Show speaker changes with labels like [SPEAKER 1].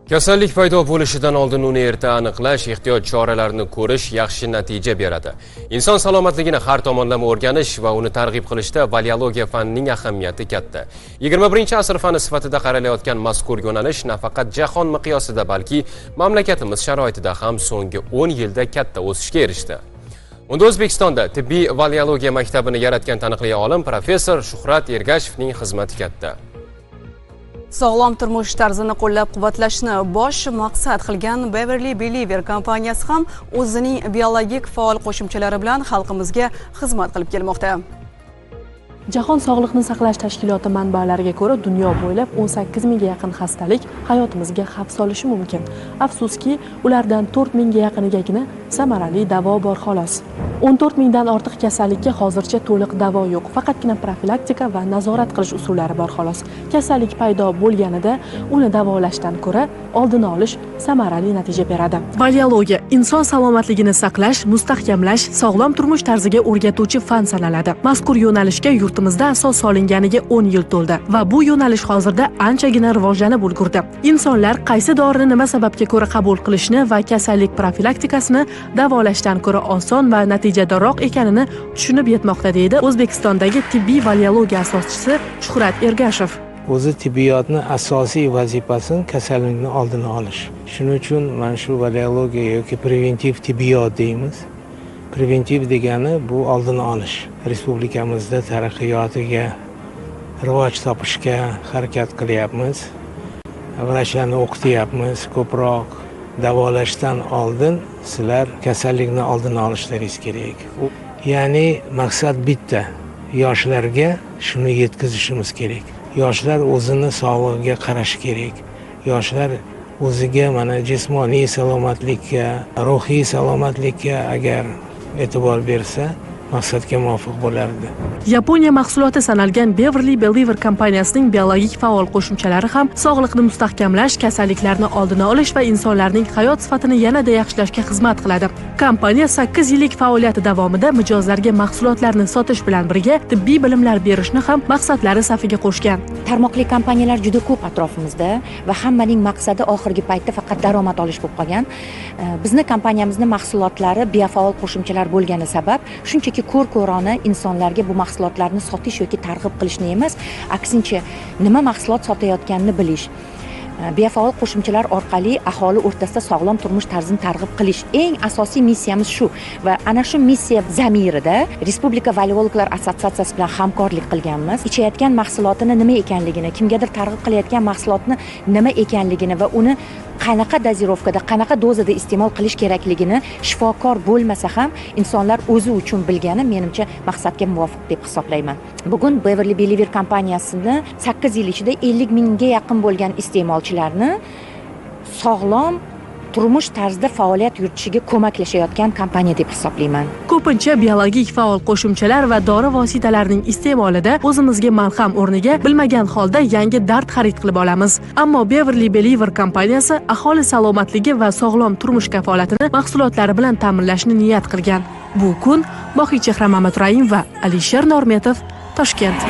[SPEAKER 1] Kasallik paydo bo'lishidan oldin uni erta aniqlash, ehtiyot choralarini ko'rish yaxshi natija beradi. Inson salomatligini har tomonlama o'rganish va uni targ'ib qilishda baliologiya fanining ahamiyati katta. 21-asr fani sifatida qaralayotgan mazkur yo'nalish nafaqat jahon miqyosida, balki mamlakatimiz sharoitida ham so'nggi 10 yilda katta o'sishga erishdi. Unda O'zbekistonda tibbiy baliologiya maktabini yaratgan taniqli olim professor Shuhrat Ergashevning xizmati katta.
[SPEAKER 2] Sog'lom turmush tarzini qo'llab-quvvatlashni bosh maqsad qilgan Beverly Believer kompaniyasi ham o'zining biologik faol qo'shimchalari bilan xalqimizga xizmat qilib kelmoqda.
[SPEAKER 3] Jahon sog'liqni saqlash tashkiloti manbalariga ko'ra, dunyo bo'ylab 18 mingga yaqin xastalik hayotimizga xavf solishi mumkin. Afsuski, ulardan 4 mingga yaqinigagina samarali davo bor xolos. 14 mingdan ortiq kasallikka hozircha to'liq davo yo'q. Faqatgina profilaktika va nazorat qilish usullari bor xolos. Kasallik paydo bo'lganida uni davolashdan ko'ra oldini olish samarali natija beradi. Baliologiya inson salomatligini saqlash, mustahkamlash, sog'lom turmush tarziga o'rgatuvchi fan sanaladi. Mazkur yo'nalishga yurtimizda asos solinganiga 10 yil to'ldi va bu yo'nalish hozirda anchagina rivojlanib ulgurdi. Insonlar qaysi dorini nima sababga ko'ra qabul qilishni va kasallik profilaktikasini davolashdan ko'ra oson va natijadorroq ekanini tushunib yetmoqda, deydi O'zbekistondagi tibbiy baliologiya asoschisi Shuhrat Ergashev.
[SPEAKER 4] O'zi tibbiyotni asosiy vazifasi kasallikni oldini olish. Shuning uchun mana shu baliologiya yoki preventiv tibbiyot deymiz. Preventiv degani bu oldini olish. Respublikamizda taraqqiyotiga rivoj topishga harakat qilyapmiz. Vrachlarni o'qityapmiz, ko'proq davolashdan oldin sizlar kasallikni oldini olishlaringiz kerak. Ya'ni maqsad bitta. Yoshlarga shuni yetkazishimiz kerak. Yoshlar o'zini sog'lig'iga qarash kerak. Yoshlar o'ziga mana jismoniy salomatlikka, ruhiy salomatlikka agar e'tibor bersa, maqsadga muvofiq bo'lardi.
[SPEAKER 3] Yaponiya mahsuloti sanalgan Beverly Believer kompaniyasining biologik faol qo'shimchalari ham sog'liqni mustahkamlash, kasalliklarni oldini olish va insonlarning hayot sifatini yanada yaxshilashga xizmat qiladi. Kompaniya 8 yillik faoliyati davomida mijozlarga mahsulotlarni sotish bilan birga tibbiy bilimlar berishni ham maqsadlari safiga qo'shgan.
[SPEAKER 5] Tarmoqli kompaniyalar juda ko'p atrofimizda va hammaning maqsadi oxirgi paytda faqat daromad olish bo'lib qolgan. Bizni kompaniyamizning mahsulotlari biofaol qo'shimchalar bo'lgani sabab shunchaki ko'r-ko'rona insonlarga bu mahsulotlarni sotish yoki targ'ib qilishni emas, aksincha nima mahsulot sotayotganini bilish. Biofaol qo'shimchalar orqali aholi o'rtasida sog'lom turmush tarzini targ'ib qilish eng asosiy missiyamiz shu va ana shu missiya zamirida Respublika baliologlar assotsiatsiyasi bilan hamkorlik qilganmiz. Ichayotgan mahsulotini nima ekanligini, kimgadir targ'ib qilayotgan mahsulotni nima ekanligini va uni qanaqa dozirovkada, qanaqa dozada iste'mol qilish kerakligini shifokor bo'lmasa ham insonlar o'zi uchun bilgani menimcha maqsadga muvofiq deb hisoblayman. Bugun Beverly Believer kompaniyasini 8 yil ichida 50 mingga yaqin bo'lgan iste'molchilarni sog'lom turmush tarzida faoliyat yuritishiga ko'maklashayotgan kompaniya deb hisoblayman.
[SPEAKER 3] Ko'pincha biologik faol qo'shimchalar va dori vositalarining iste'molida o'zimizga malham o'rniga bilmagan holda yangi dard xarid qilib olamiz. Ammo Beverly Believer kompaniyasi aholi salomatligi va sog'lom turmush kafolatini mahsulotlari bilan ta'minlashni niyat qilgan. Bu kun Bohichehra Mamaturaim va Alisher Normetov, Toshkent.